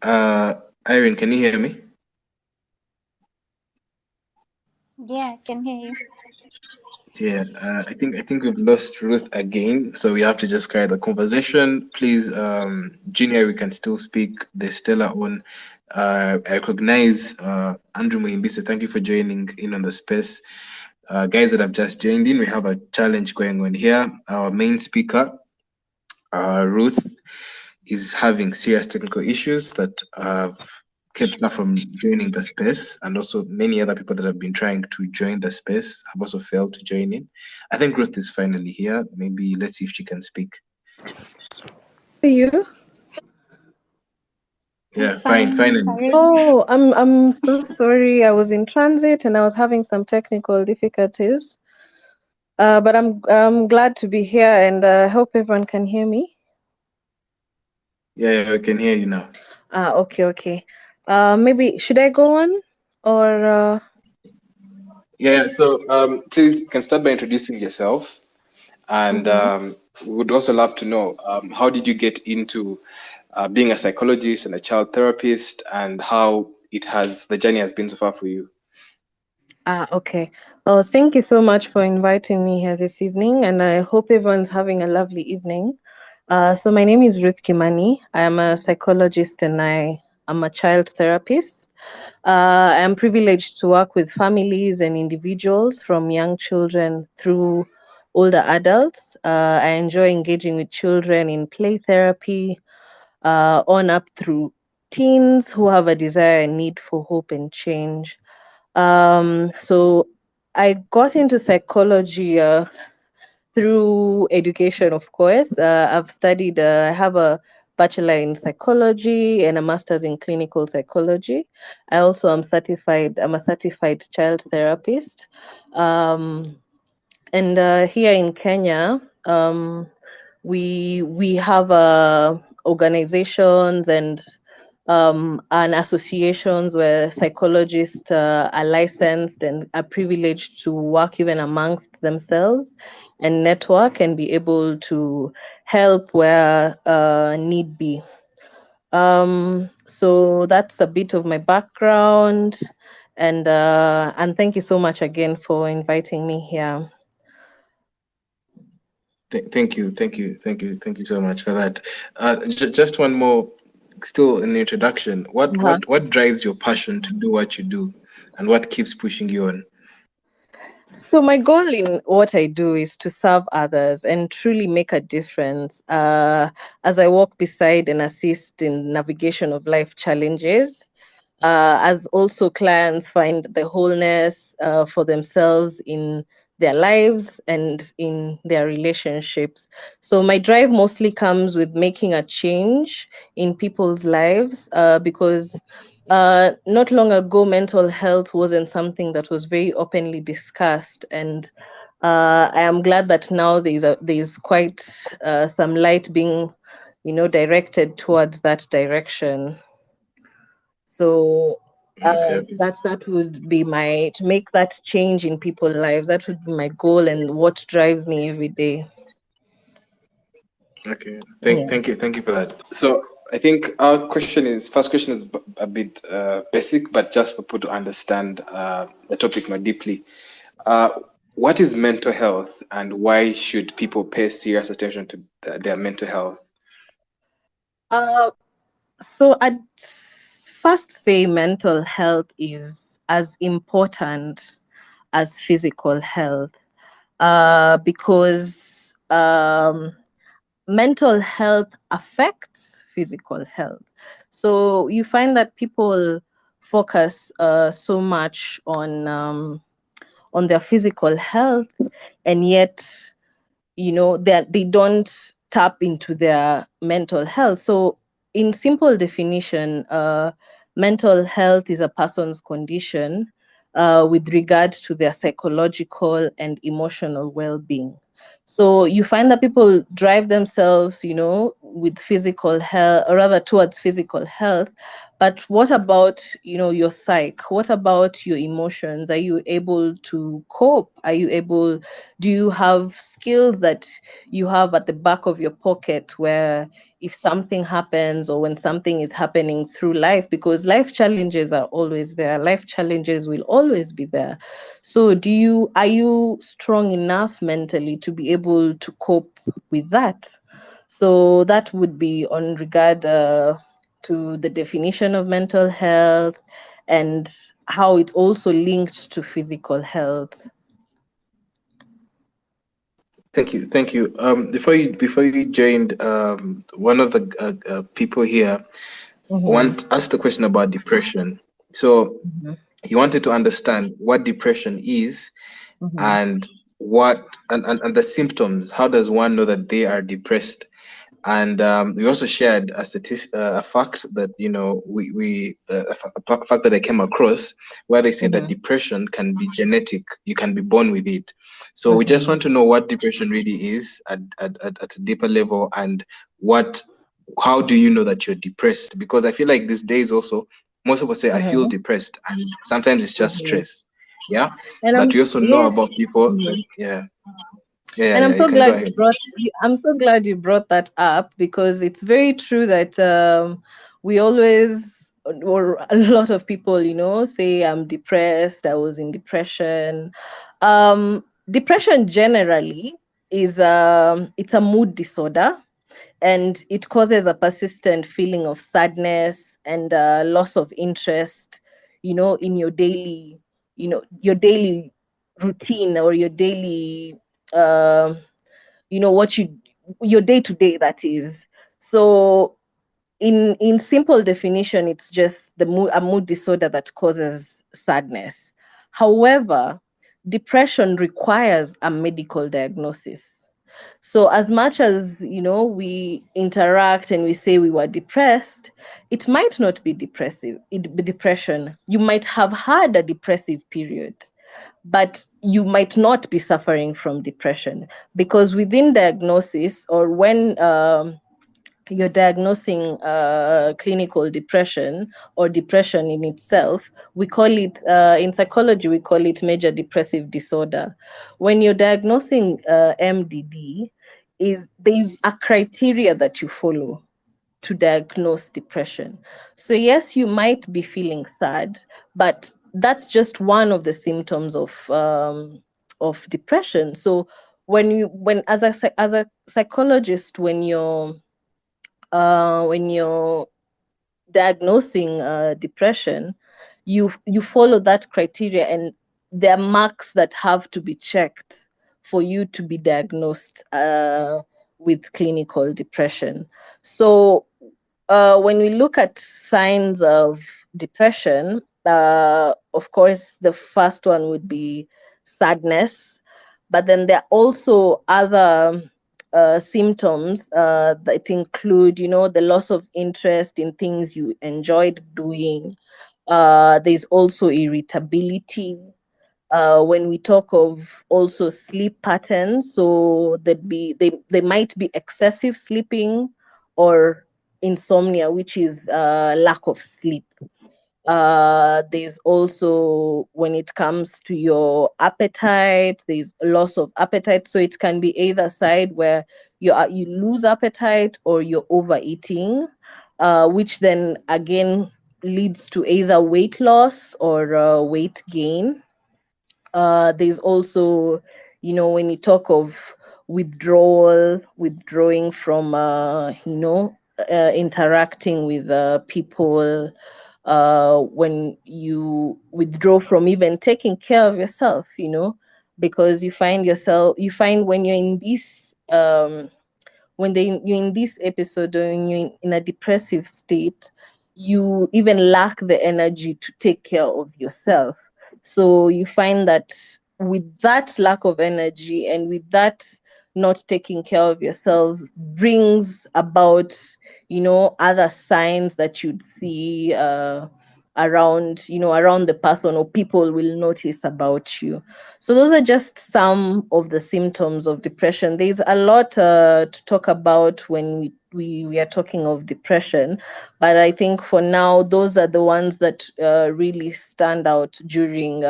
Irene, can you hear me? Yeah, I can hear you. Yeah, I think we've lost Ruth again, so we have to just carry the conversation. Please, Junior, we can still speak. There's Stella on. I recognize Andrew Muhimbise. Thank you for joining in on the space. Guys that have just joined in, we have a challenge going on here. Our main speaker, Ruth, is having serious technical issues that have kept her from joining the space, and also many other people that have been trying to join the space have also failed to join in. I think Ruth is finally here. Maybe let's see if she can speak. See you. Yeah, fine, Fine. finally. Oh, I'm so sorry. I was in transit and I was having some technical difficulties. But I'm glad to be here, and I hope everyone can hear me. Yeah, we can hear you now. Okay. Maybe should I go on or Yeah, so please can start by introducing yourself, and mhm. we would also love to know how did you get into being a psychologist and a child therapist, and how the journey has been so far for you. Okay. Oh, thank you so much for inviting me here this evening, and I hope everyone's having a lovely evening. So my name is Ruth Kimani. I am a psychologist and I am a child therapist. I am privileged to work with families and individuals from young children through older adults. I enjoy engaging with children in play therapy, on up through teens who have a desire and need for hope and change. So I got into psychology through education, of course. I've studied, I have a bachelor in psychology and a master's in clinical psychology. I also am certified, I'm a certified child therapist. Um, and here in Kenya, we have organizations and associations where psychologists are licensed and are privileged to work even amongst themselves and network and be able to help where need be. So that's a bit of my background, and thank you so much again for inviting me here. Thank you so much for that. Just one more, still in the introduction. What Uh-huh. what what drives your passion to do what you do, and what keeps pushing you on? So my goal in what I do is to serve others and truly make a difference as I walk beside and assist in navigation of life challenges. As also clients find the wholeness for themselves in their lives and in their relationships. So my drive mostly comes with making a change in people's lives because not long ago, mental health wasn't something that was very openly discussed, and I am glad that now there's quite some light being, directed towards that direction. So Okay, that would be my to make that change in people's lives. That would be my goal and what drives me every day. okay. Yes. Thank you for that. So I think our first question is a bit basic, but just for people to understand the topic more deeply. Uh, what is mental health, and why should people pay serious attention to their mental health? Uh, so I'd first say mental health is as important as physical health because mental health affects physical health. So you find that people focus so much on their physical health, and yet that they don't tap into their mental health. So in simple definition, mental health is a person's condition with regard to their psychological and emotional well-being. So you find that people drive themselves, with physical health, or rather towards physical health. But what about, your psyche? What about your emotions? Are you able to cope? Do you have skills that you have at the back of your pocket, where if something happens, or when something is happening through life, because life challenges are always there, life challenges will always be there. So are you strong enough mentally to be able to cope with that? So that would be on regard to the definition of mental health, and how it's also linked to physical health. Thank you. Before you joined, one of the people here asked a question about depression. So he wanted to understand what depression is, and and the symptoms. How does one know that they are depressed? And we also shared a fact that a fact that I came across, where they say that depression can be genetic. You can be born with it. So we just want to know what depression really is at a deeper level, and how do you know that you're depressed? Because I feel like these days also, most of us say I feel depressed, and sometimes it's just stress. Yeah, And but we also know yes. about people that, And I'm you so can go glad ahead. I'm so glad you brought that up, because it's very true that we always, or a lot of people, say I'm depressed, I was in depression. Depression generally is it's a mood disorder, and it causes a persistent feeling of sadness and loss of interest, in your daily routine, or your daily, uh, what your day to day, that is. So in simple definition, it's just a mood disorder that causes sadness. However, depression requires a medical diagnosis. So as much as, we interact and we say we were depressed, it might not be depression. You might have had a depressive period, but you might not be suffering from depression, because within diagnosis, or when you're diagnosing clinical depression, or depression in itself, we call it, in psychology, we call it major depressive disorder. When you're diagnosing MDD, there's a criteria that you follow to diagnose depression. So yes, you might be feeling sad, but that's just one of the symptoms of depression. So when as a psychologist, when you're diagnosing depression, you follow that criteria, and there are marks that have to be checked for you to be diagnosed with clinical depression. So when we look at signs of depression, of course, the first one would be sadness, but then there are also other symptoms that include, the loss of interest in things you enjoyed doing. There's also irritability. When we talk of also sleep patterns, so they might be excessive sleeping, or insomnia, which is lack of sleep. There's also, when it comes to your appetite, there's loss of appetite. So it can be either side, where you lose appetite, or you're overeating, which then again leads to either weight loss or weight gain. There's also, when you talk of withdrawing from, interacting with people, when you withdraw from even taking care of yourself, because you find when you're in this, you're in this episode, or when you're in a depressive state, you even lack the energy to take care of yourself. So you find that with that lack of energy, and with that not taking care of yourselves, brings about, other signs that you'd see around, around the person, or people will notice about you. So those are just some of the symptoms of depression. There's a lot to talk about when we are talking of depression, but I think for now those are the ones that really stand out during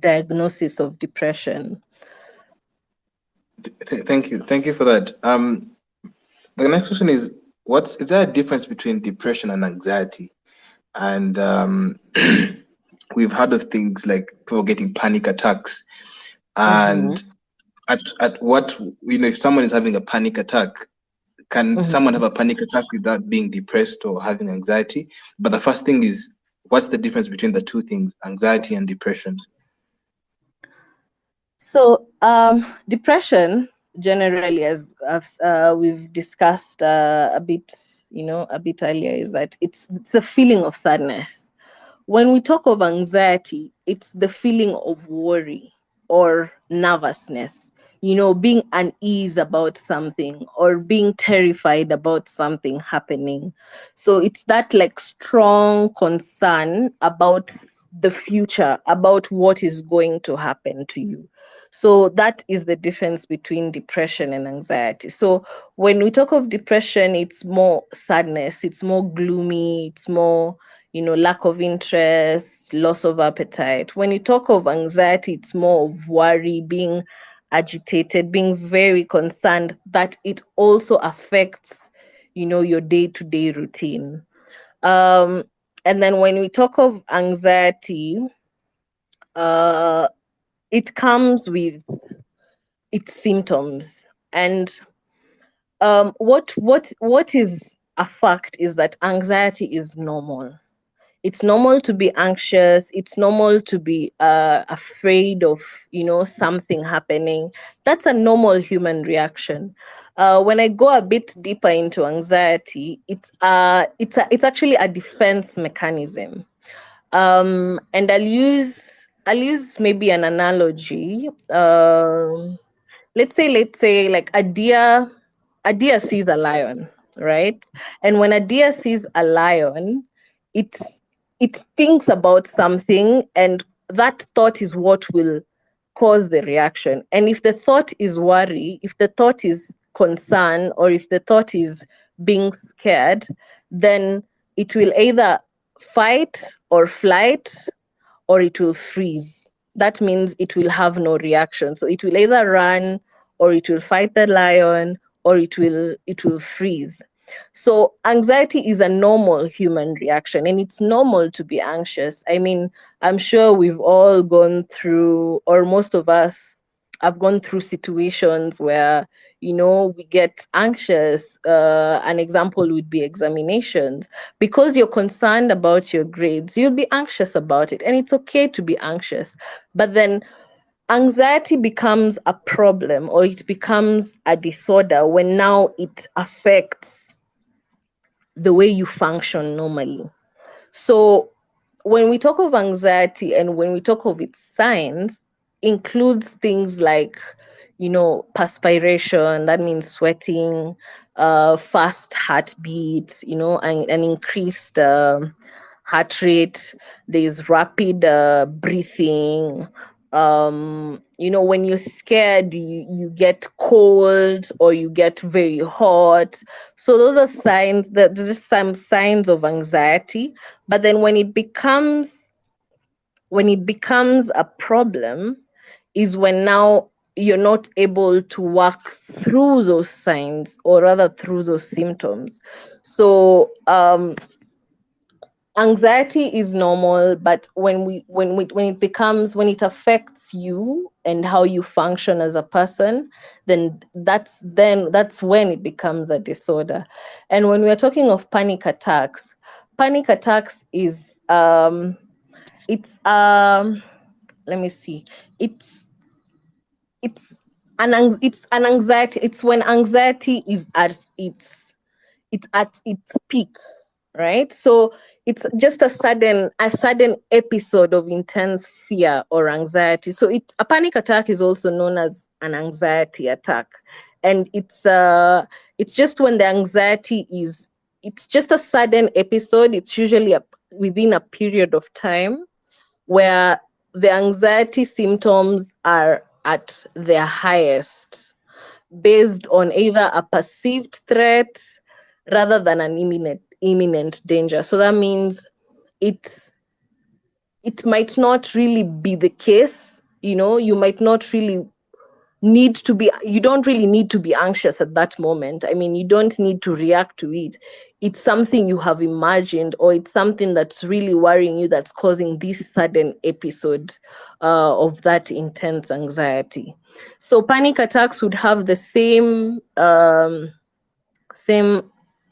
diagnosis of depression. Thank you for that. The next question is, is there a difference between depression and anxiety? And we've heard of things like people getting panic attacks. And at what, if someone is having a panic attack, can someone have a panic attack without being depressed or having anxiety? But the first thing is, what's the difference between the two things, anxiety and depression? So depression generally, as we've discussed a bit earlier, is that it's a feeling of sadness. When we talk of anxiety, it's the feeling of worry or nervousness, being uneasy about something or being terrified about something happening. So it's that like strong concern about the future, about what is going to happen to you. So that is the difference between depression and anxiety. So when we talk of depression, it's more sadness, it's more gloomy, it's more, lack of interest, loss of appetite. When you talk of anxiety, it's more of worry, being agitated, being very concerned that it also affects, your day-to-day routine. And then when we talk of anxiety, it comes with its symptoms. And what is a fact is that anxiety is normal. It's normal to be anxious. It's normal to be afraid of, something happening. That's a normal human reaction. When I go a bit deeper into anxiety, it's actually a defense mechanism. And I'll use maybe an analogy. Let's say like a deer sees a lion, right? And when a deer sees a lion, it thinks about something, and that thought is what will cause the reaction. And if the thought is worry, if the thought is concern, or if the thought is being scared, then it will either fight or flight, or it will freeze. That means it will have no reaction. So it will either run, or it will fight the lion, or it will freeze. So anxiety is a normal human reaction, and it's normal to be anxious. I mean, I'm sure we've all gone through, or most of us have gone through situations where, we get anxious. An example would be examinations. Because you're concerned about your grades, you'll be anxious about it, and it's okay to be anxious. But then anxiety becomes a problem, or it becomes a disorder, when now it affects the way you function normally. So when we talk of anxiety, and when we talk of its signs, includes things like, perspiration, that means sweating, fast heartbeat, and an increased heart rate. There's rapid breathing. When you're scared, you get cold, or you get very hot. So those are signs, that there's some signs of anxiety. But then when it becomes a problem, is when now you're not able to work through those signs, or rather through those symptoms. So anxiety is normal, but when it affects you and how you function as a person, then that's when it becomes a disorder. And when we're talking of panic attacks is it's let me see, it's an anxiety. It's when anxiety is at its peak, right? So it's just a sudden episode of intense fear or anxiety. So a panic attack is also known as an anxiety attack. And it's just when the anxiety is, it's just a sudden episode. It's usually within a period of time where the anxiety symptoms are at their highest, based on either a perceived threat rather than an imminent danger. So that means it it might not really be the case. You might not really you don't really need to be anxious at that moment. I mean, you don't need to react to it. It's something you have imagined, or it's something that's really worrying you, that's causing this sudden episode of that intense anxiety. So panic attacks would have the same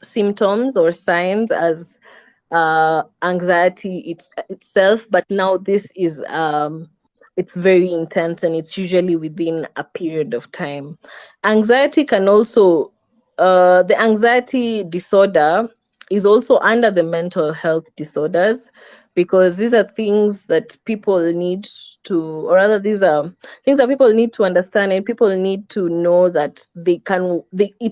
symptoms or signs as anxiety itself, but now this is it's very intense, and it's usually within a period of time. Anxiety can also the anxiety disorder is also under the mental health disorders, because these are things that people need to, or rather, these are things that people need to understand, and people need to know that it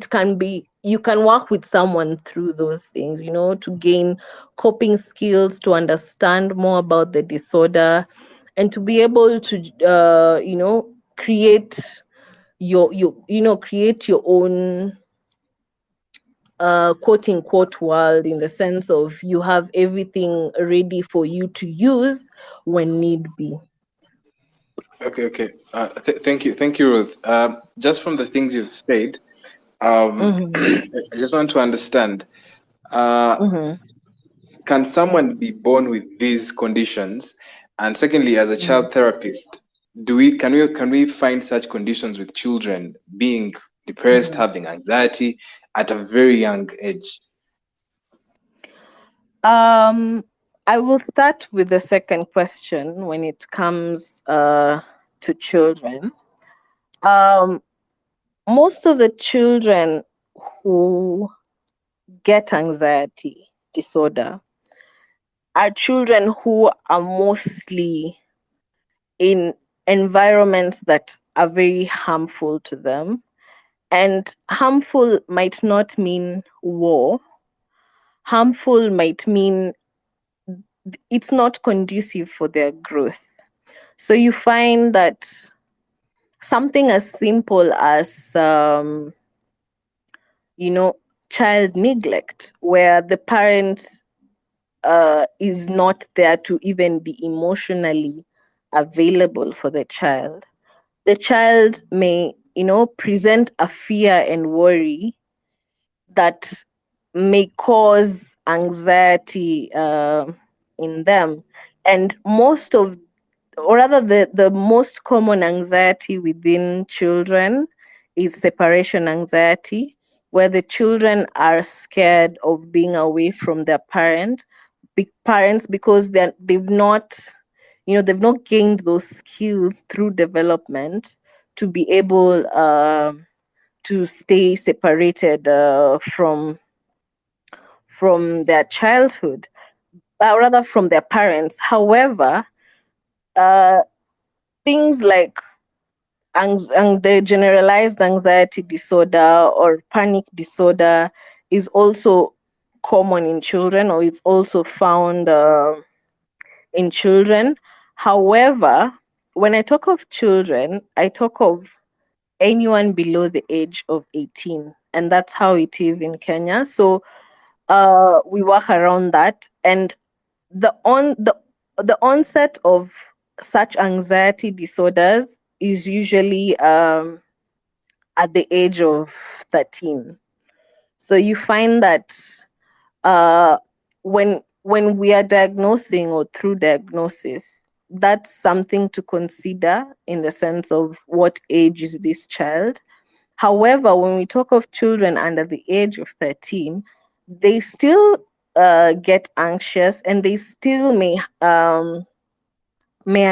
can be, you can work with someone through those things, to gain coping skills, to understand more about the disorder, and to be able to create create your own quote unquote world, in the sense of you have everything ready for you to use when need be. Okay. Thank you, Ruth. Just from the things you've said, Mm-hmm. I just want to understand. Uh, Mm-hmm. can someone be born with these conditions? And secondly, as a child therapist, can we find such conditions with children being depressed, Mm-hmm. having anxiety at a very young age? Um, I will start with the second question when it comes to children. Um, Most of the children who get anxiety disorder are children who are mostly in environments that are very harmful to them. And harmful might not mean war. Harmful might mean it's not conducive for their growth. So you find that something as simple as, child neglect, where the parent is not there to even be emotionally available for the child. The child may, present a fear and worry that may cause anxiety in them. And or rather, the most common anxiety within children is separation anxiety, where the children are scared of being away from their parents, because they've not gained those skills through development to be able to stay separated from their childhood, or rather from their parents. However, uh, things like the generalized anxiety disorder or panic disorder is also common in children, or it's also found in children. However, when I talk of children, I talk of anyone below the age of 18, and that's how it is in Kenya. So we work around that, and the on the onset of such anxiety disorders is usually at the age of 13. So you find that uh, when we are diagnosing, or through diagnosis, that's something to consider, in the sense of what age is this child. However, when we talk of children under the age of 13, they still get anxious, and they still may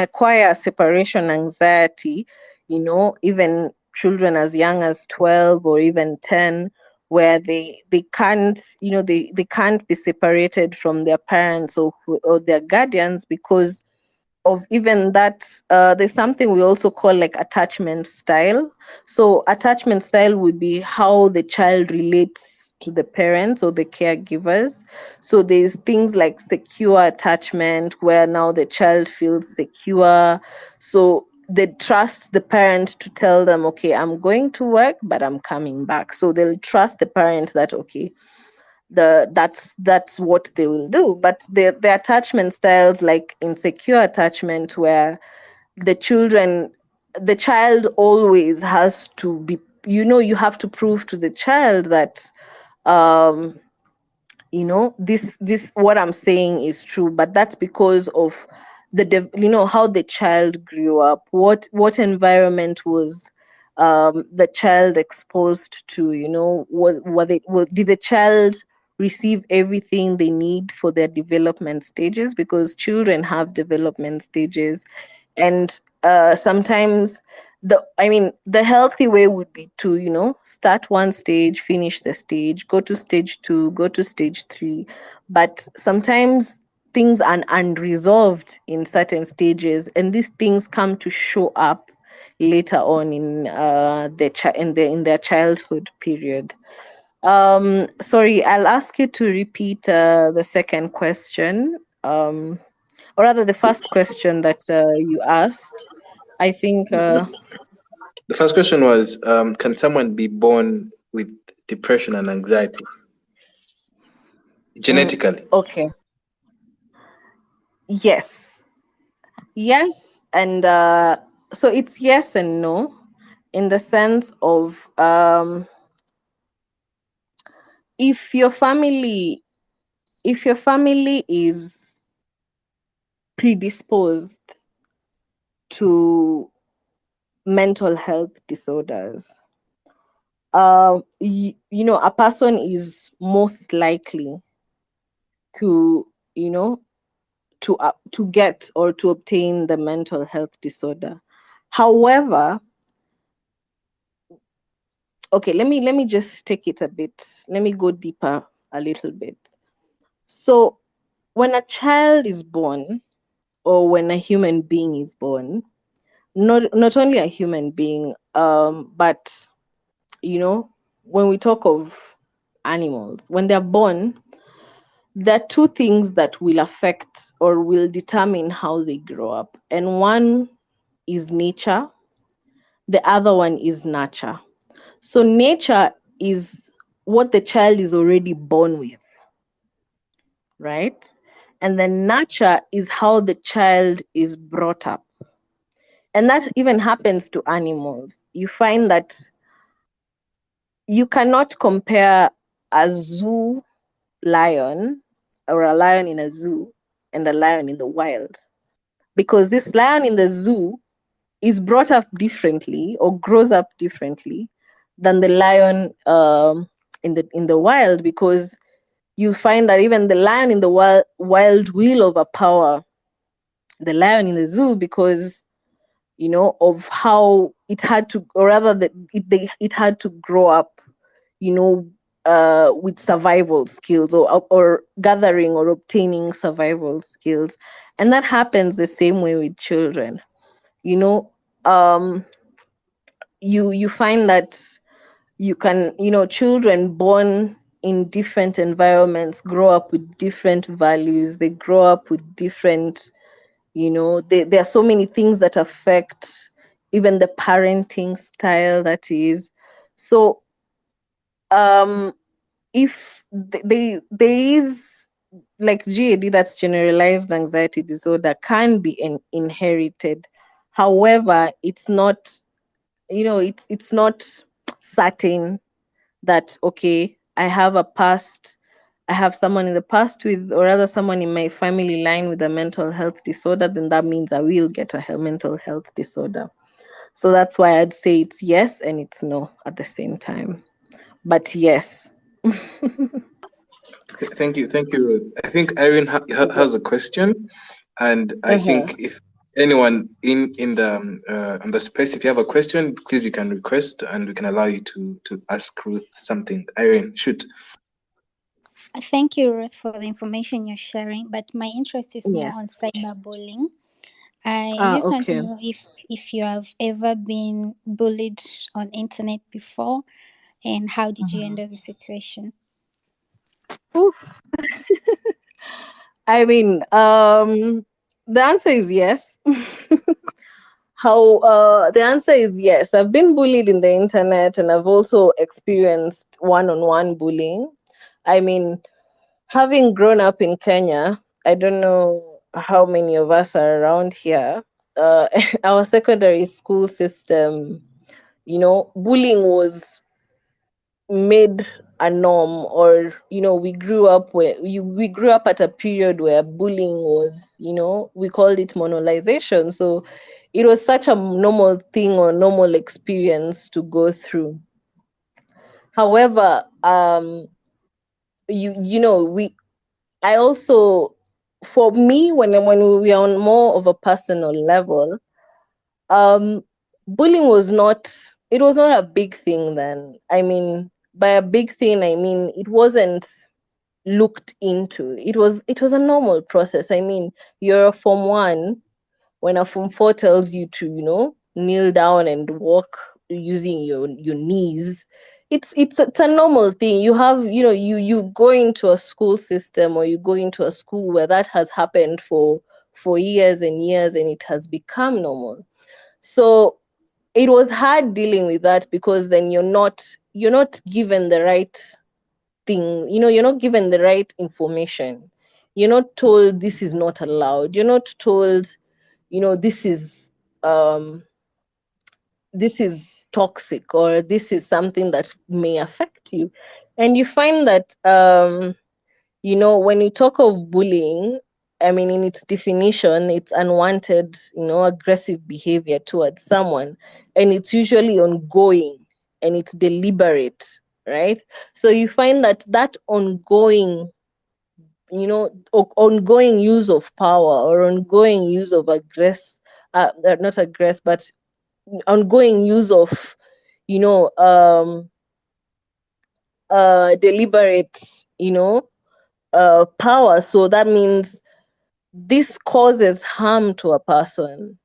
acquire separation anxiety, even children as young as 12 or even 10, where they can't, they can't be separated from their parents or their guardians, because of even that. There's something we also call like attachment style. So attachment style would be how the child relates to the parents or the caregivers. So there's things like secure attachment, where now the child feels secure. So they trust the parent to tell them, okay, I'm going to work, but I'm coming back. So they'll trust the parent that, okay, that's what they will do. But the attachment styles like insecure attachment, where the children the child always has to be, you have to prove to the child that um this what I'm saying is true, but that's because of how the child grew up, what environment was the child exposed to, did the child receive everything they need for their development stages, because children have development stages. And sometimes the healthy way would be to, start one stage, finish the stage, go to stage 2, go to stage 3. But sometimes things are unresolved in certain stages, and these things come to show up later on in in their childhood period. Sorry, I'll ask you to repeat the second question, or rather the first question that you asked. I think. The first question was, can someone be born with depression and anxiety genetically? Okay. Yes. Yes, and so it's yes and no, in the sense of if your family if your family is predisposed to mental health disorders, a person is most likely to, to get or to obtain the mental health disorder. However, okay, let me just take it a bit. Let me go deeper a little bit. So, when a child is born, or when a human being is born, not only a human being, but when we talk of animals, when they're born, there are two things that will affect or will determine how they grow up. And one is nature, the other one is nurture. So, nature is what the child is already born with, right? And then nurture is how the child is brought up. And that even happens to animals. You find that you cannot compare a zoo lion, or a lion in a zoo, and a lion in the wild, because this lion in the zoo is brought up differently or grows up differently than the lion in the wild, because you find that even the lion in the wild will overpower the lion in the zoo, because of how it had to, or rather that it had to grow up, with survival skills, or gathering or obtaining survival skills. And that happens the same way with children. you know um you find that you can, children born in different environments grow up with different values, they grow up with different, there are so many things that affect even the parenting style, that is. So um if there is, like GAD, that's generalized anxiety disorder, can be inherited. However, it's not, it's not certain that, okay, I have someone in the past with, or rather someone in my family line with a mental health disorder, then that means I will get a mental health disorder. So that's why I'd say it's yes and it's no at the same time. But yes. Thank you, Ruth. I think Irene has a question, and I Uh-huh. think if anyone in the on the space, if you have a question, please you can request, and we can allow you to ask Ruth something. Irene, shoot. Thank you, Ruth, for the information you're sharing. But my interest is more Yes. on cyberbullying. I just want to Okay. know if you have ever been bullied on internet before, and how did you Mhm. handle the situation? Oof. I mean, the answer is yes. The answer is yes. I've been bullied in the internet, and I've also experienced one-on-one bullying. I mean, having grown up in Kenya, I don't know how many of us are around here. Our secondary school system, bullying was made a norm, or we grew up at a period where bullying was, we called it monolization. So it was such a normal thing or normal experience to go through. However, we I also, for me, when we are on more of a personal level, bullying was not, it was not a big thing then. I mean, by a big thing, I mean it wasn't looked into. It was a normal process. I mean, you're a Form 1, when a Form 4 tells you to, kneel down and walk using your knees, it's a normal thing. You have, you go into a school system, or you go into a school where that has happened for years and years, and it has become normal. So it was hard dealing with that, because then you're not given the right thing, you're not given the right information. You're not told this is not allowed. You're not told, um this is toxic, or this is something that may affect you. And you find that, when you talk of bullying, I mean, in its definition, it's unwanted, aggressive behavior towards someone, and it's usually ongoing, and it's deliberate, right? So you find that ongoing, ongoing use of power, or ongoing use of not aggress, but ongoing use of, you know, um, deliberate, power. So that means this causes harm to a person,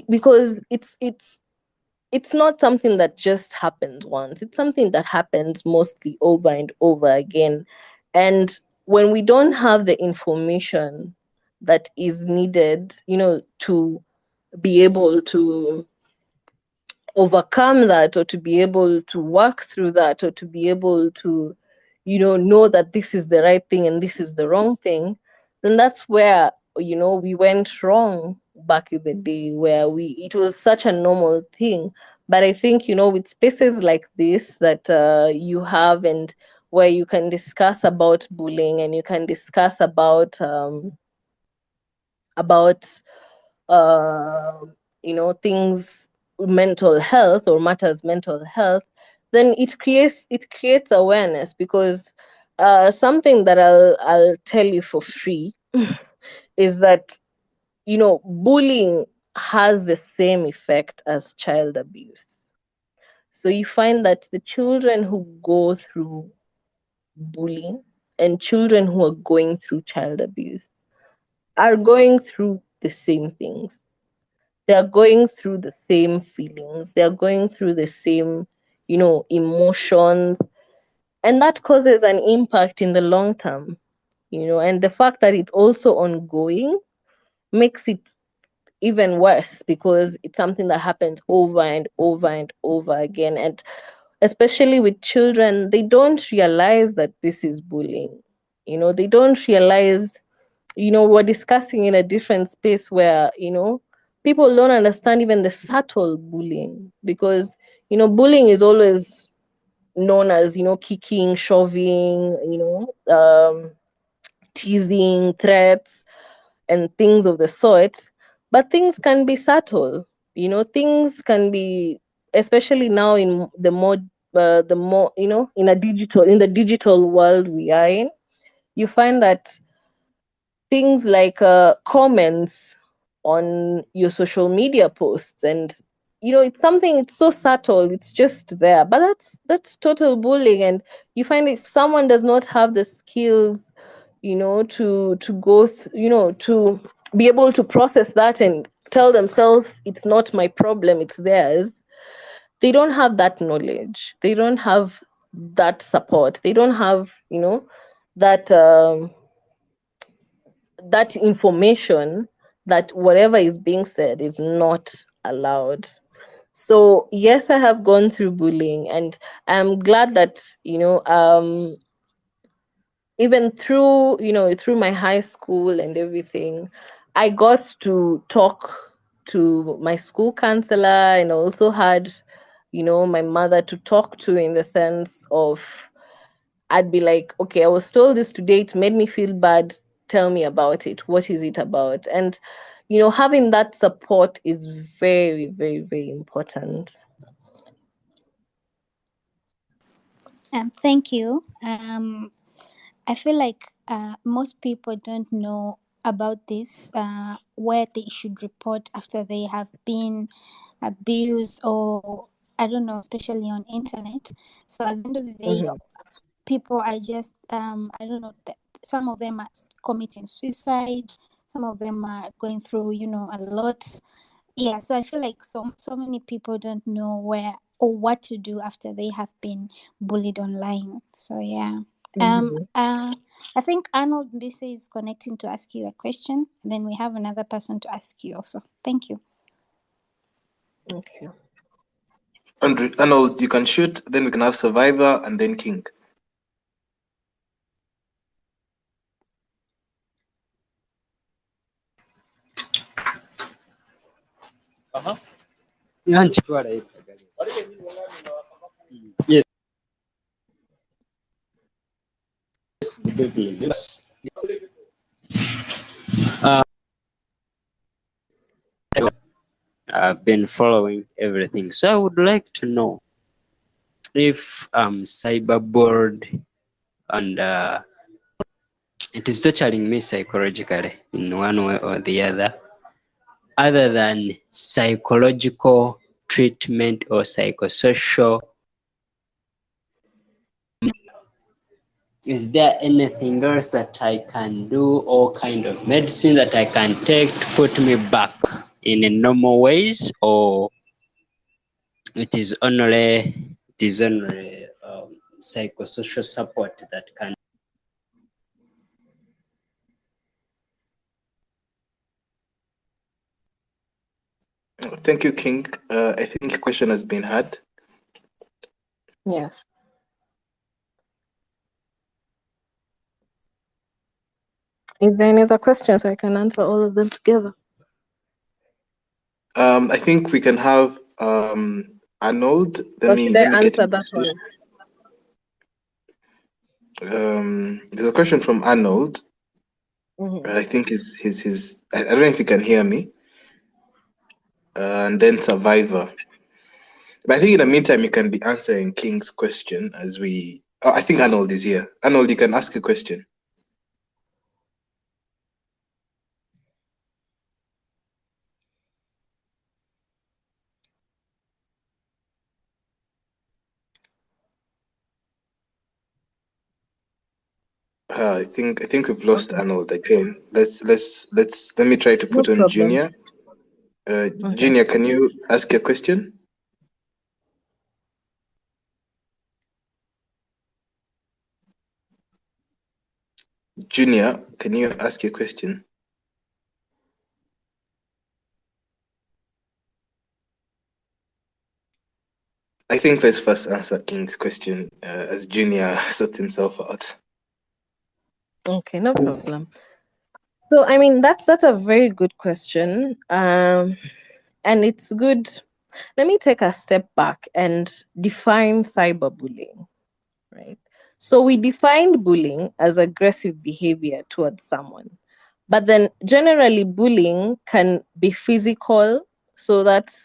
because it's not something that just happens once. It's something that happens mostly over and over again. And when we don't have the information that is needed, to be able to overcome that, or to be able to work through that, or to be able to, know that this is the right thing and this is the wrong thing, then that's where, we went wrong back in the day, where it was such a normal thing. But I think, with spaces like this that you have, and where you can discuss about bullying, and you can discuss about about uh, things, mental health, or matters mental health, then it creates awareness. Because something that I'll tell you for free is that, bullying has the same effect as child abuse. So you find that the children who go through bullying, and children who are going through child abuse, are going through the same things. They are going through the same feelings. They are going through the same, emotions. And that causes an impact in the long term, and the fact that it's also ongoing makes it even worse, because it's something that happens over and over and over again. And especially with children, they don't realize that this is bullying. They don't realize, we're discussing in a different space where, people don't understand even the subtle bullying. Because, bullying is always known as, kicking, shoving, teasing, threats, and things of the sort. But things can be subtle. Things can be, especially now in the more, in the digital world we are in, you find that things like comments on your social media posts, and it's so subtle, it's just there, but that's total bullying. And you find, if someone does not have the skills, to go to be able to process that and tell themselves, it's not my problem, it's theirs. They don't have that knowledge. They don't have that support. They don't have, that that information that whatever is being said is not allowed. So yes, I have gone through bullying, and I'm glad that even through through my high school and everything, I got to talk to my school counselor, and also had my mother to talk to, in the sense of, I'd be like, okay, I was told this today, it made me feel bad, tell me about it, what is it about? And having that support is very, very, very important. Thank you. I feel like most people don't know about this, where they should report after they have been abused, or I don't know, especially on internet. So at the end of the day, Mm-hmm. people are just I don't know. Some of them are committing suicide. Some of them are going through, a lot. Yeah, so I feel like so many people don't know where or what to do after they have been bullied online. So yeah. Mm-hmm. I think Arnold Mbise is connecting to ask you a question. And then we have another person to ask you also. Thank you. Okay. Arnold, you can shoot, then we can have Survivor and then King. Yes. Good evening. Yes. I've been following everything, so I would like to know if cyberboard and it is torturing me psychologically in one way or the other than psychological treatment or psychosocial. Is there anything else that I can do, or kind of medicine that I can take to put me back in a normal ways, or it is only psychosocial support that can. Thank you, King. I think your question has been heard. Yes. Is there any other questions? I can answer all of them together. I think we can have Arnold. Or should I Let me get answer him to that speak. one? There's a question from Arnold. Mm-hmm. I think his I don't know if you can hear me. And then Survivor. But I think in the meantime you can be answering King's question as we. Oh, I think Arnold is here. Arnold, you can ask a question. I think we've lost Okay. Arnold again. Let me try to No put on problem. Junior. Okay. Junior, can you ask your question? Junior, can you ask your question? I think let's first answer King's question as Junior sorts himself out. Okay, no problem. So I mean that's a very good question. And it's good. Let me take a step back and define cyberbullying, right? So we defined bullying as aggressive behavior towards someone. But then generally bullying can be physical, so that's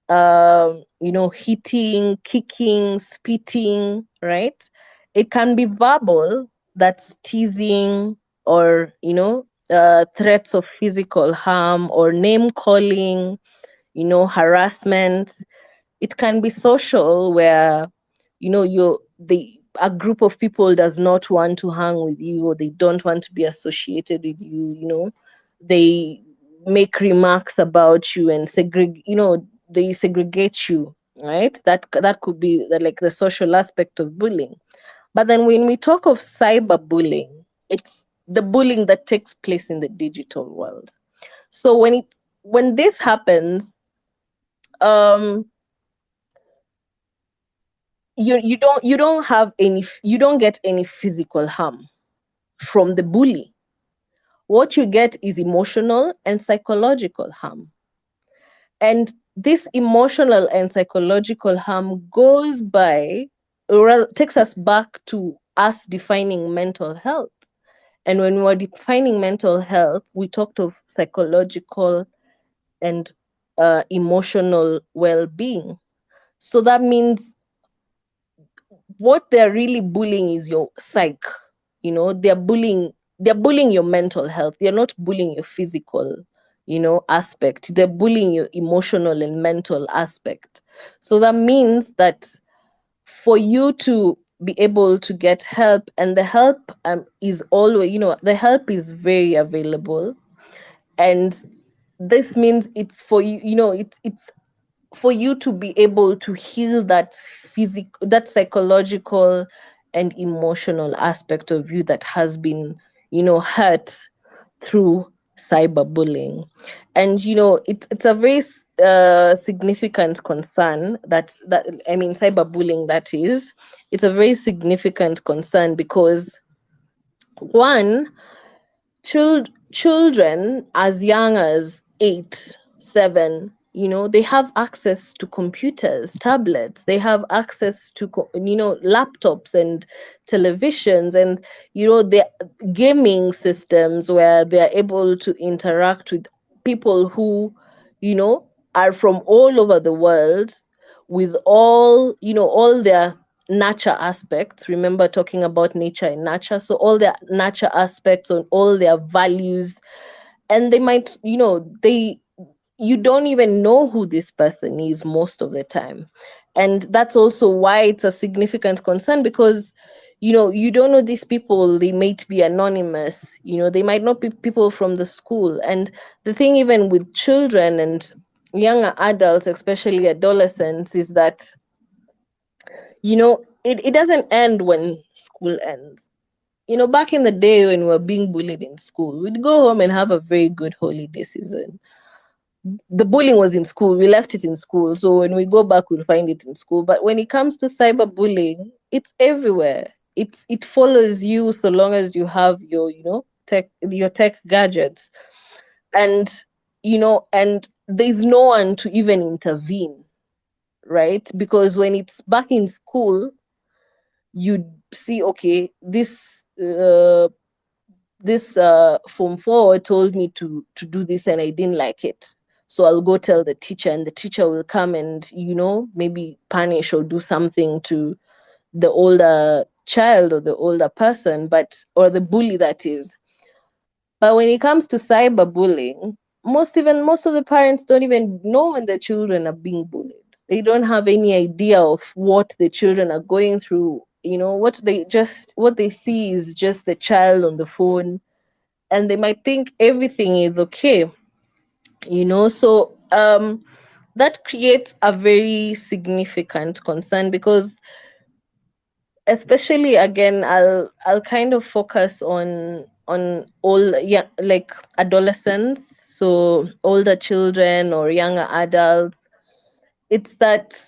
hitting, kicking, spitting, right? It can be verbal, that's teasing, or threats of physical harm, or name calling, harassment. It can be social, where a group of people does not want to hang with you, or they don't want to be associated with you. They make remarks about you and they segregate you right? That could be like the social aspect of bullying. But then when we talk of cyberbullying, it's the bullying that takes place in the digital world. So when this happens, you don't get any physical harm from the bully. What you get is emotional and psychological harm. And this emotional and psychological harm goes by, or takes us back to us defining mental health. And when we're defining mental health, we talked of psychological and emotional well-being. So that means what they're really bullying is your psyche. They're bullying your mental health. They're not bullying your physical aspect. They're bullying your emotional and mental aspect. So that means that for you to be able to get help, and the help is always, the help is very available. And this means it's for you, it's for you to be able to heal that that psychological and emotional aspect of you that has been hurt through cyberbullying. And it's a very significant concern that I mean, cyberbullying, that is, it's a very significant concern because, one, children as young as 8, 7, they have access to computers, tablets, they have access to laptops and televisions, and the gaming systems where they're able to interact with people who are from all over the world, with all their nature aspects. Remember talking about nature and nurture. So all their nature aspects and all their values. And they might, you don't even know who this person is most of the time. And that's also why it's a significant concern, because you don't know these people. They might be anonymous, they might not be people from the school. And the thing, even with children and younger adults, especially adolescents, is that it doesn't end when school ends. Back in the day when we were being bullied in school, we'd go home and have a very good holiday season. The bullying was in school. We left it in school. So when we go back, we'll find it in school. But when it comes to cyberbullying, it's everywhere. It follows you so long as you have your, your tech gadgets. And, and there's no one to even intervene, right? Because when it's back in school, you see, okay, this form 4 told me to do this and I didn't like it, so I'll go tell the teacher, and the teacher will come and maybe punish or do something to the older child or the older person, or the bully, that is. But when it comes to cyberbullying, most of the parents don't even know when their children are being bullied. They don't have any idea of what the children are going through. What they see is just the child on the phone, and they might think everything is okay. So that creates a very significant concern, because, especially, again, I'll kind of focus on all, yeah, like adolescents, so older children or younger adults. It's that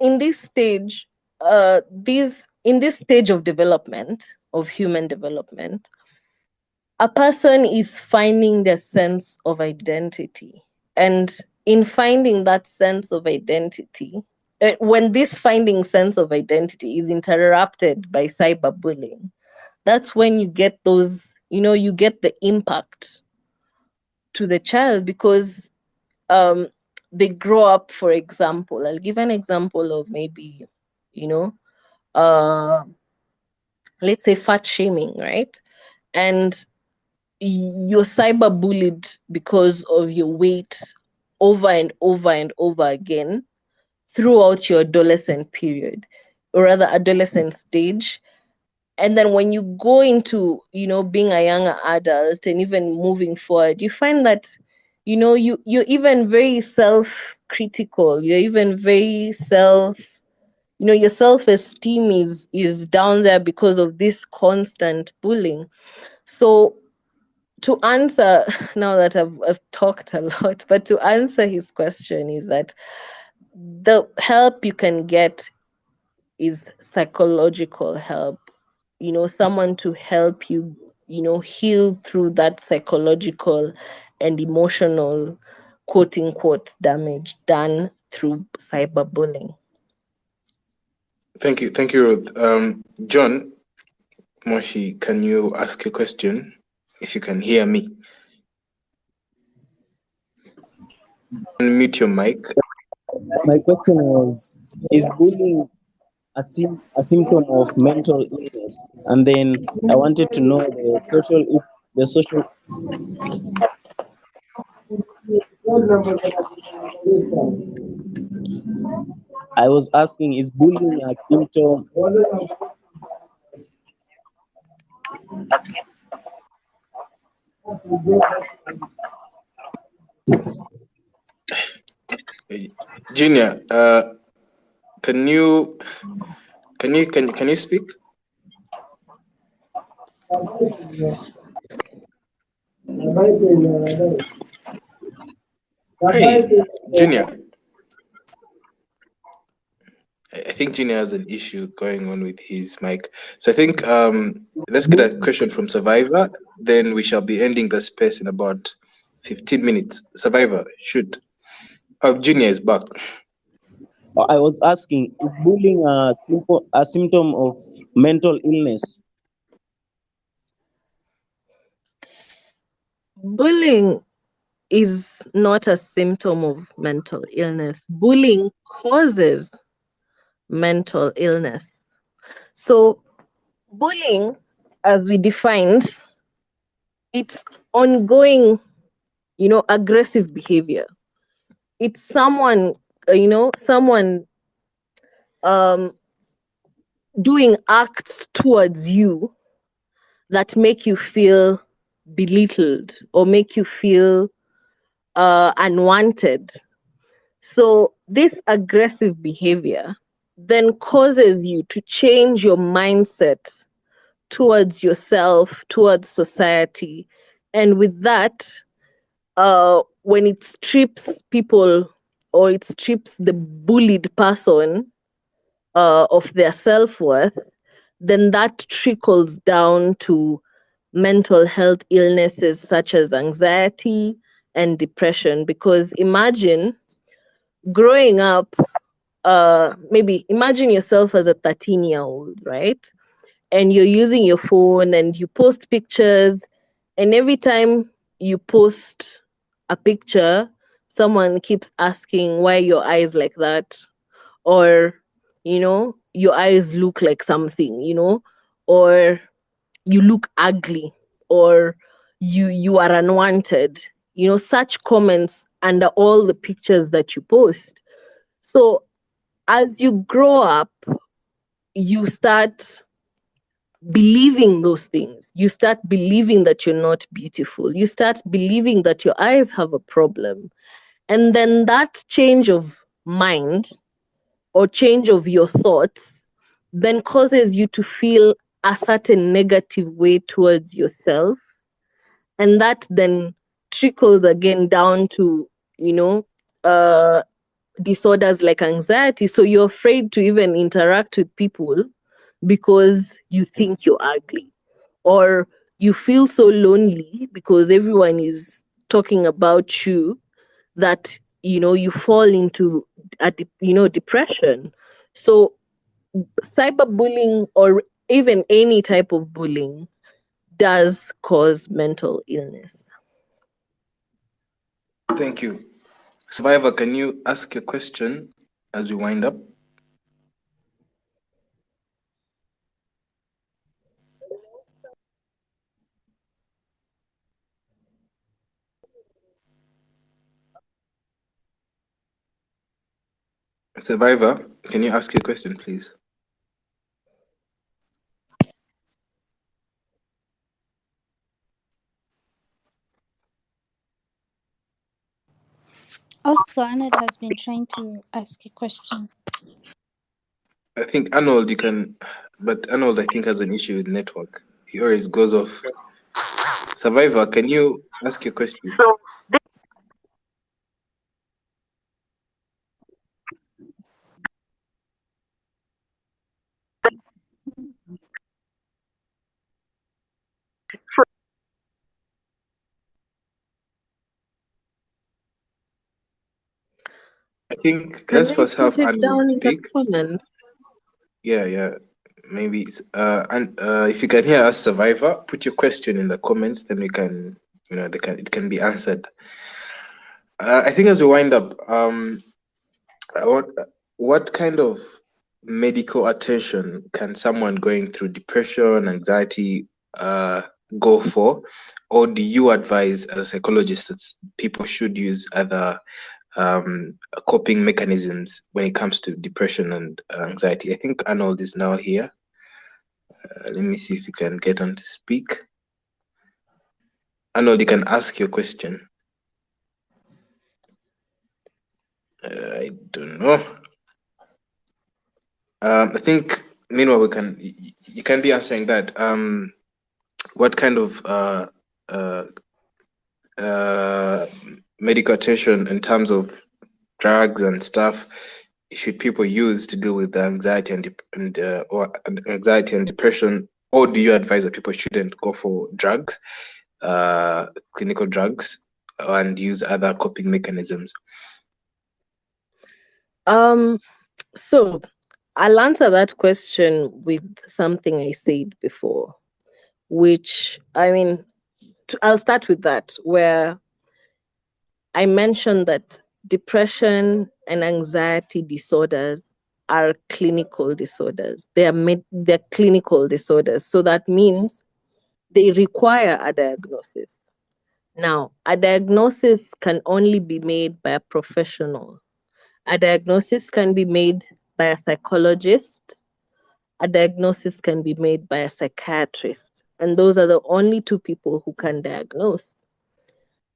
in this stage, in this stage of development, of human development, a person is finding their sense of identity. And in finding that sense of identity, when this finding sense of identity is interrupted by cyberbullying, that's when you get those, you get the impact to the child, because they grow up, for example, I'll give an example of maybe, uh, let's say fat shaming, right? And you're cyberbullied because of your weight over and over and over again throughout your adolescent period, or rather adolescent stage. And then when you go into, being a younger adult and even moving forward, you find that, you're even very critical. You're even very your self-esteem is down there because of this constant bullying. So to answer, now that I've talked a lot, but to answer his question is that the help you can get is psychological help. Someone to help you, heal through that psychological and emotional, quote unquote, damage done through cyberbullying. Thank you, Ruth. John Moshi, can you ask your question if you can hear me? Unmute your mic. My question was: is bullying a symptom of mental illness? And then I wanted to know the social. I was asking: is bullying a symptom? Junior, can you speak? Hey, Junior. I think Junior has an issue going on with his mic. So I think let's get a question from Survivor. Then we shall be ending the space in about 15 minutes. Survivor, shoot. Oh, Junior is back. I was asking: is bullying a symptom of mental illness? Bullying is not a symptom of mental illness. Bullying causes mental illness. So bullying, as we defined, it's ongoing, aggressive behavior. It's someone doing acts towards you that make you feel belittled or make you feel unwanted. So this aggressive behavior then causes you to change your mindset towards yourself, towards society. And with that, when it strips people or it strips the bullied person of their self-worth, then that trickles down to mental health illnesses such as anxiety and depression. Because imagine growing up, maybe imagine yourself as a 13-year-old, right? And you're using your phone and you post pictures, and every time you post a picture, someone keeps asking why your eyes like that, or your eyes look like something, or you look ugly, or you are unwanted, such comments under all the pictures that you post. So as you grow up, you start believing those things. You start believing that you're not beautiful. You start believing that your eyes have a problem. And then that change of mind or change of your thoughts then causes you to feel a certain negative way towards yourself. And that then trickles again down to, disorders like anxiety. So you're afraid to even interact with people because you think you're ugly, or you feel so lonely because everyone is talking about you that you fall into depression. So cyberbullying, or even any type of bullying, does cause mental illness. Thank you. Survivor, can you ask your question as we wind up? Survivor, can you ask your question, please? Also, Arnold has been trying to ask a question. I think Arnold, you can, but Arnold, I think, has an issue with network. He always goes off. Survivor, can you ask your question? I think Can let's they first have put it Arnold down in the speak. comments? Yeah. Maybe and if you can hear us, Survivor, put your question in the comments. Then we can, it can be answered. I think as we wind up, what what kind of medical attention can someone going through depression, anxiety, go for, or do you advise as a psychologist that people should use other coping mechanisms when it comes to depression and anxiety? I think Arnold is now here. Let me see if you can get on to speak. Arnold, you can ask your question. I don't know. I think meanwhile you can be answering that. What kind of uh, medical attention in terms of drugs and stuff should people use to deal with the anxiety or anxiety and depression, or do you advise that people shouldn't go for drugs, clinical drugs, and use other coping mechanisms? So I'll answer that question with something I said before, which I'll start with that, where I mentioned that depression and anxiety disorders are clinical disorders. They're clinical disorders. So that means they require a diagnosis. Now, a diagnosis can only be made by a professional. A diagnosis can be made by a psychologist. A diagnosis can be made by a psychiatrist. And those are the only two people who can diagnose.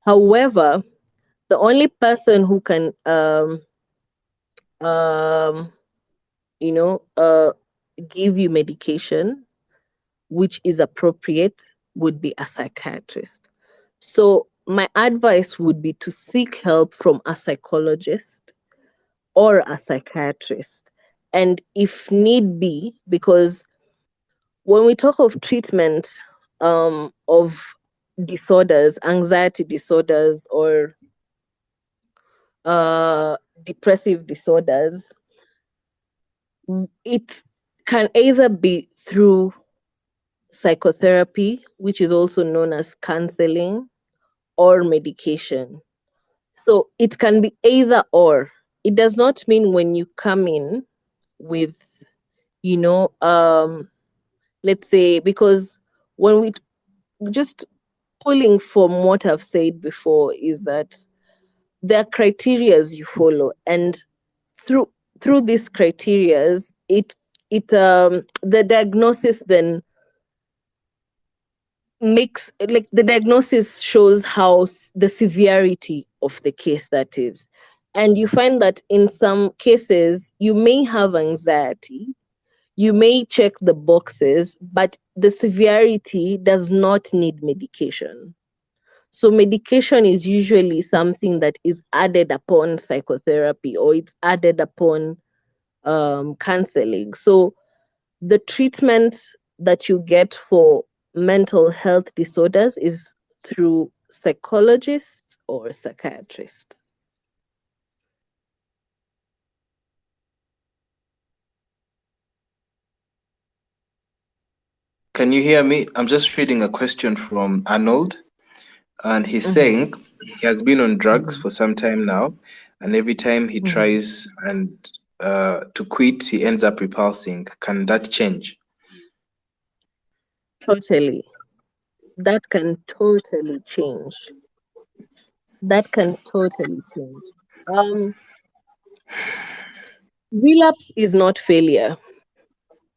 However, the only person who can give you medication which is appropriate would be a psychiatrist. So my advice would be to seek help from a psychologist or a psychiatrist. And if need be, because when we talk of treatment of disorders, anxiety disorders or depressive disorders, it can either be through psychotherapy, which is also known as counseling, or medication. So it can be either or. It does not mean when you come in with, let's say, because when we just pulling from what I've said before is that there are criterias you follow, and through these criterias, the diagnosis then makes, like, the diagnosis shows how the severity of the case that is. And you find that in some cases you may have anxiety, you may check the boxes, but the severity does not need medication. So medication is usually something that is added upon psychotherapy, or it's added upon counseling. So the treatment that you get for mental health disorders is through psychologists or psychiatrists. Can you hear me? I'm just reading a question from Arnold, and he's saying he has been on drugs for some time now, and every time he tries to quit, he ends up repulsing. Can that change? Totally. That can totally change. Relapse is not failure.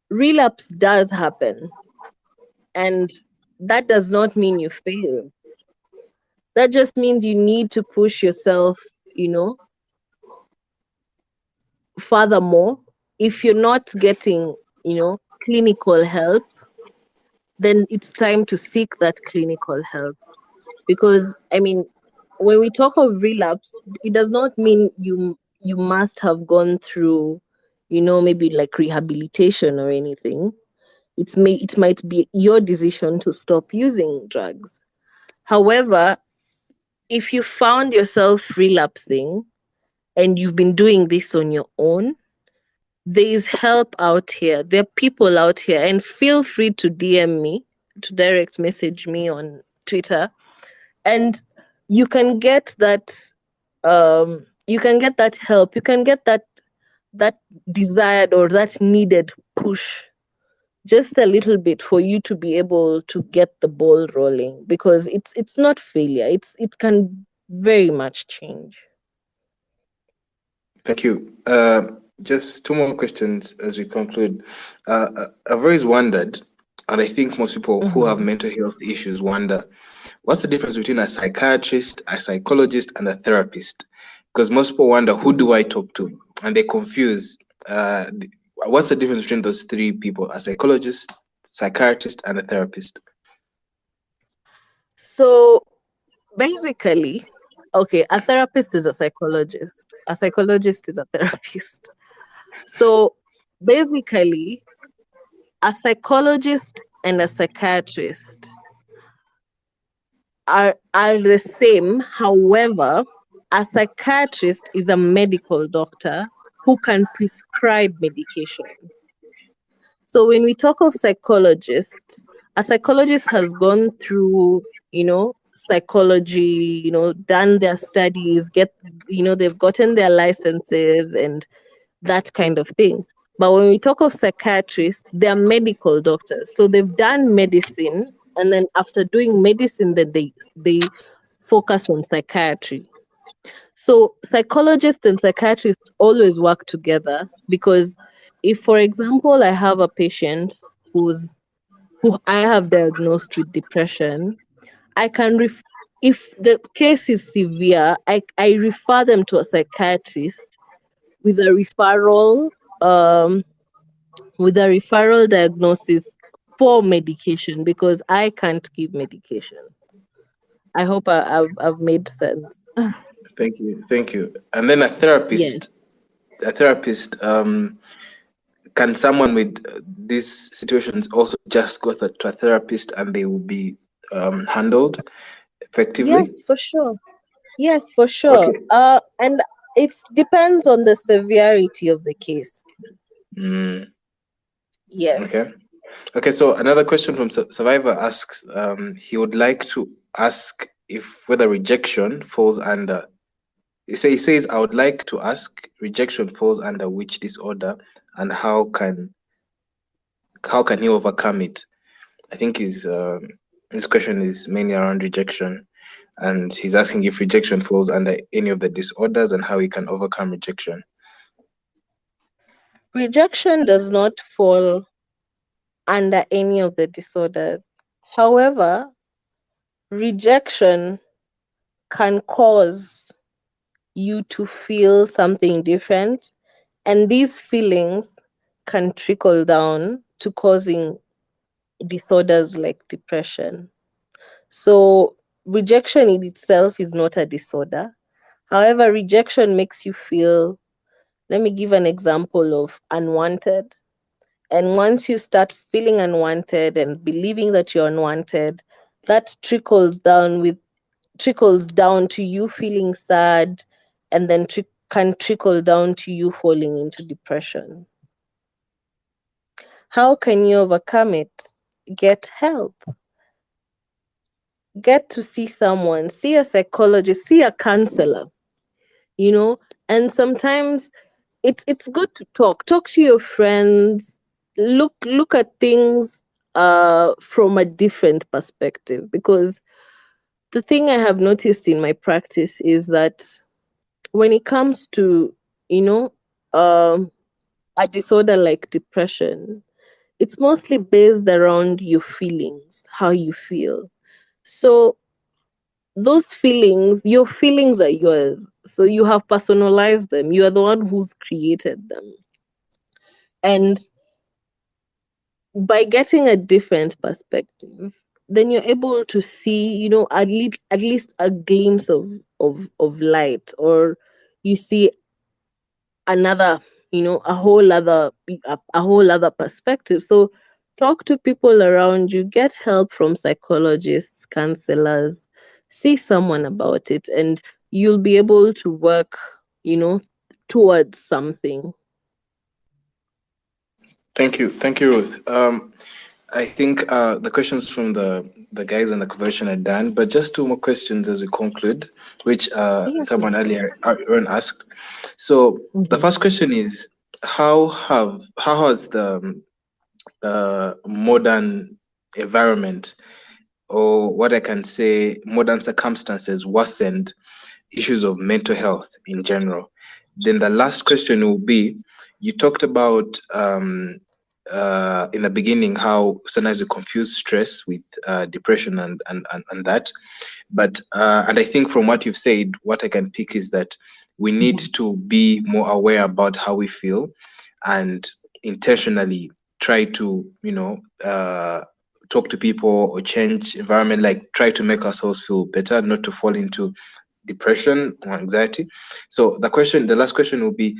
Relapse does happen, and that does not mean you fail. That just means you need to push yourself you know, furthermore, if you're not getting, you know, clinical help, then it's time to seek that clinical help. Because I mean, when we talk of relapse, it does not mean you must have gone through, you know, maybe like rehabilitation or anything. It might be your decision to stop using drugs. However, if you found yourself relapsing and you've been doing this on your own, there is help out here. There are people out here, and feel free to DM me, to direct message me on Twitter, and you can get that. You can get that help. You can get that desired or that needed push, just a little bit, for you to be able to get the ball rolling, because it's not failure. It can very much change. Thank you. Just two more questions as we conclude. I've always wondered, and I think most people who have mental health issues wonder, what's the difference between a psychiatrist, a psychologist, and a therapist? Because most people wonder, who do I talk to? And they confuse. What's the difference between those three people, a psychologist, psychiatrist, and a therapist? So basically, okay, a therapist is a psychologist. A psychologist is a therapist. So basically, a psychologist and a psychiatrist are the same. However, a psychiatrist is a medical doctor who can prescribe medication. So when we talk of psychologists, a psychologist has gone through, you know, psychology, you know, done their studies, they've gotten their licenses and that kind of thing. But when we talk of psychiatrists, they're medical doctors. So they've done medicine, and then after doing medicine, then they focus on psychiatry. So psychologists and psychiatrists always work together, because if, for example, I have a patient who I have diagnosed with depression, I can if the case is severe, I refer them to a psychiatrist with a referral diagnosis for medication, because I can't give medication. I hope I've made sense. Thank you. And then a therapist. Yes. A therapist. Can someone with these situations also just go to a therapist and they will be handled effectively? Yes, for sure. Yes, for sure. Okay. And it depends on the severity of the case. Yes. Okay. So another question from Survivor asks, he would like to ask if whether rejection falls under. He says, I would like to ask, rejection falls under which disorder, and how can he overcome it? I think his question is mainly around rejection, and he's asking if rejection falls under any of the disorders and how he can overcome rejection. Rejection does not fall under any of the disorders. However, rejection can cause you to feel something different, and these feelings can trickle down to causing disorders like depression. So rejection in itself is not a disorder. However, rejection makes you feel, let me give an example of unwanted. And once you start feeling unwanted and believing that you're unwanted, that trickles down to you feeling sad, and then can trickle down to you falling into depression. How can you overcome it? Get help. Get to see someone, see a psychologist, see a counselor, you know, and sometimes it's good to talk to your friends, look at things from a different perspective, because the thing I have noticed in my practice is that when it comes to, you know, a disorder like depression, it's mostly based around your feelings, how you feel. So those feelings, your feelings are yours. So you have personalized them. You are the one who's created them. And by getting a different perspective, then you're able to see, at least a glimpse of light, or you see another, a whole other perspective. So talk to people around you, get help from psychologists, counselors, see someone about it, and you'll be able to work, towards something. Thank you, Ruth. I think the questions from the guys on the conversion are done, but just two more questions as we conclude, which Yes. someone earlier Aaron asked. So the first question is, how has the modern environment, or what I can say, modern circumstances, worsened issues of mental health in general? Then the last question will be, you talked about in the beginning how sometimes you confuse stress with depression and that. But and I think from what you've said, what I can pick is that we need to be more aware about how we feel and intentionally try to, talk to people or change environment, like try to make ourselves feel better, not to fall into depression or anxiety. So the last question will be,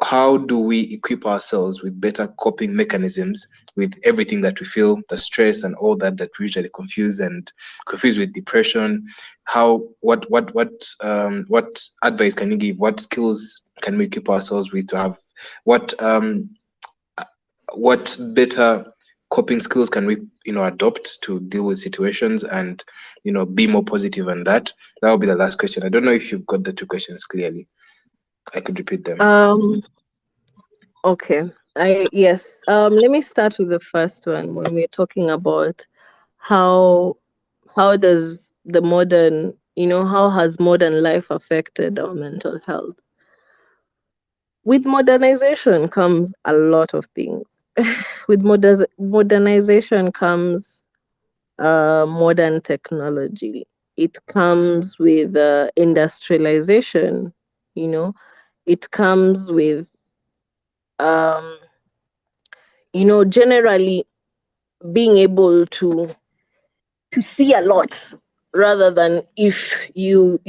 how do we equip ourselves with better coping mechanisms with everything that we feel, the stress and all that we usually confuse with depression? What advice can you give? What skills can we equip ourselves with to have what what better coping skills can we adopt to deal with situations and be more positive? And that will be the last question. I don't know if you've got the two questions clearly. I could repeat them. Okay. Yes. Let me start with the first one. When we're talking about how does the modern, how has modern life affected our mental health? With modernization comes a lot of things. With modernization comes modern technology. It comes with industrialization. It comes with um, generally being able to see a lot, rather than if it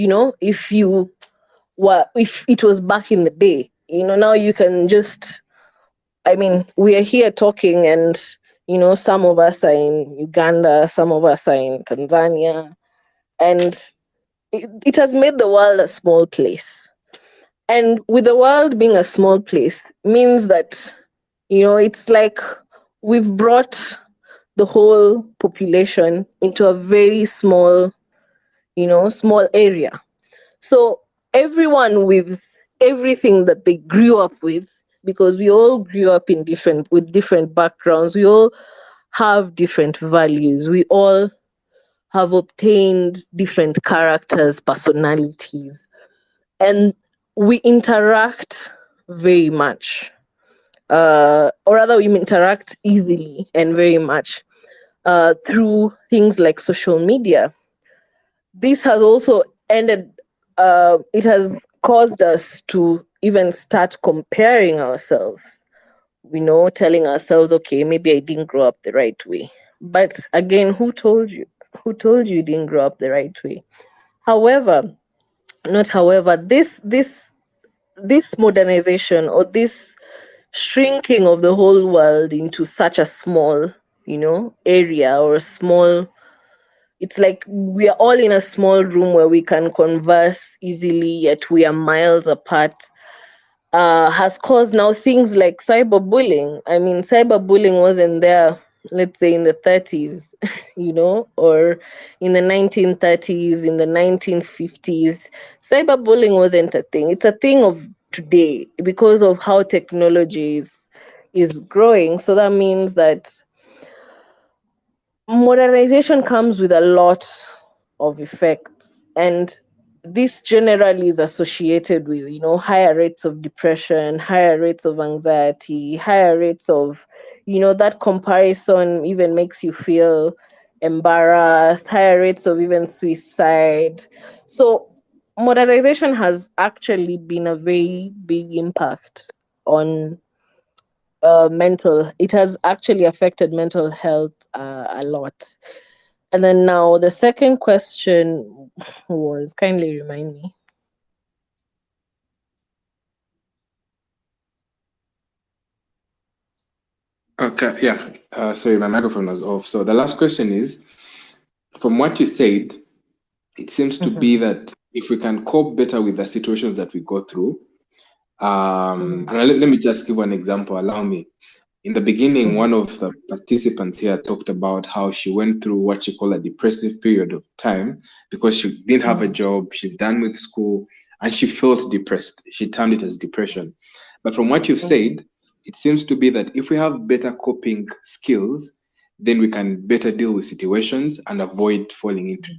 was back in the day. Now you can just, we are here talking, and some of us are in Uganda, some of us are in Tanzania, and it has made the world a small place. And with the world being a small place means that, it's like we've brought the whole population into a very small, small area. So everyone with everything that they grew up with, because we all grew up with different backgrounds, we all have different values, we all have obtained different characters, personalities, and we interact very much. Or rather, we interact easily and very much through things like social media. This has also it has caused us to even start comparing ourselves, telling ourselves, okay, maybe I didn't grow up the right way. But again, who told you? Who told you didn't grow up the right way? However, this modernization, or this shrinking of the whole world into such a small, area, or a small, it's like we are all in a small room where we can converse easily, yet we are miles apart, has caused now things like cyberbullying. Cyberbullying wasn't there, let's say, in the 30s, or in the 1930s, in the 1950s. Cyberbullying wasn't a thing. It's a thing of today because of how technology is growing. So that means that modernization comes with a lot of effects, and this generally is associated with higher rates of depression, higher rates of anxiety, higher rates of that comparison even makes you feel embarrassed, higher rates of even suicide. So modernization has actually been a very big impact on mental. It has actually affected mental health a lot. And then now the second question was, kindly remind me. Okay, yeah. Sorry, my microphone was off. So the last question is, from what you said, it seems to be Mm-hmm. that if we can cope better with the situations that we go through, Mm-hmm. and let me just give one example. Allow me. In the beginning, Mm-hmm. one of the participants here talked about how she went through what she called a depressive period of time because she didn't have a Mm-hmm. job, she's done with school, and she felt depressed. She termed it as depression. But from what you've Mm-hmm. said, it seems to be that if we have better coping skills, then we can better deal with situations and avoid falling into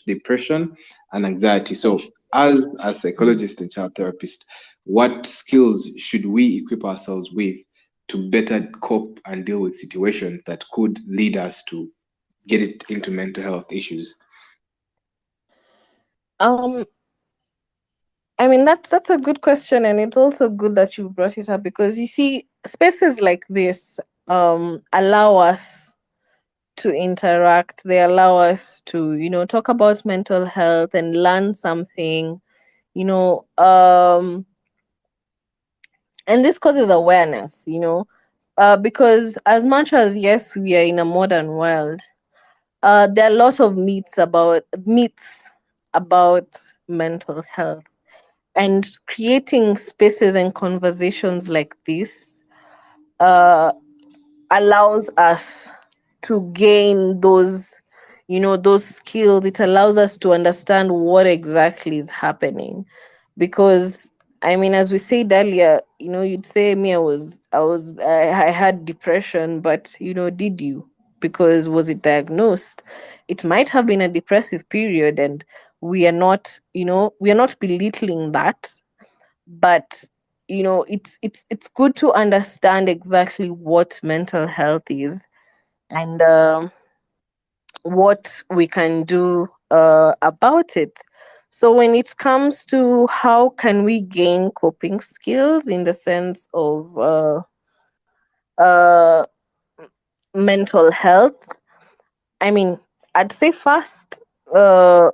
depression and anxiety. So, as a Mm-hmm. psychologist and child therapist, what skills should we equip ourselves with to better cope and deal with situations that could lead us to get it into mental health issues? Um, I mean that's a good question, and it's also good that you brought it up because you see, spaces like this allow us to interact. They allow us to, talk about mental health and learn something, you know, and this causes awareness, because as much as yes, we are in a modern world, there are a lot of myths about mental health, and creating spaces and conversations like this uh, allows us to gain those skills. It allows us to understand what exactly is happening, because I mean, as we said earlier, you'd say me, I had depression, but did you? Because was it diagnosed? It might have been a depressive period, and we are not belittling that, but it's good to understand exactly what mental health is, and what we can do about it. So when it comes to how can we gain coping skills in the sense of uh, mental health, I mean, I'd say first, uh,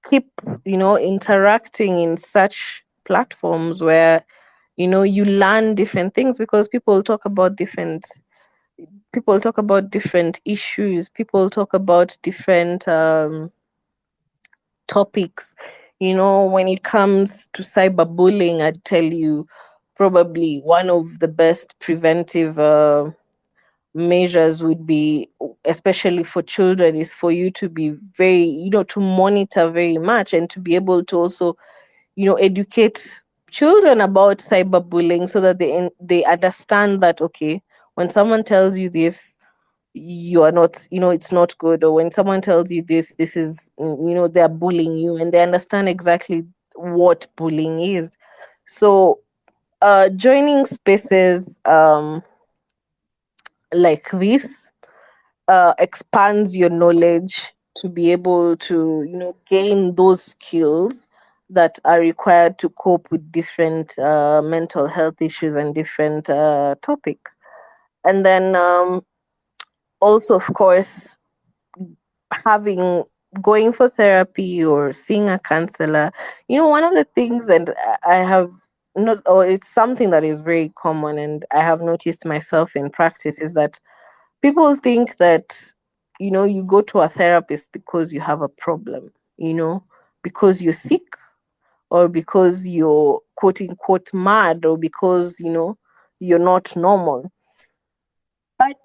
keep interacting in such platforms where you learn different things, because people talk about different issues, people talk about different topics. When it comes to cyberbullying, I'd tell you probably one of the best preventive measures would be, especially for children, is for you to be very, to monitor very much, and to be able to also, educate children about cyberbullying, so that they understand that, okay, when someone tells you this, you are not, it's not good. Or when someone tells you this is, they're bullying you, and they understand exactly what bullying is. So joining spaces like this expands your knowledge to be able to gain those skills that are required to cope with different mental health issues and different topics. And then also, of course, having going for therapy or seeing a counselor. One of the things, and I have not, or it's something that is very common, and I have noticed myself in practice, is that people think that you go to a therapist because you have a problem, because you're sick, or because you're quote unquote mad, or because you're not normal. But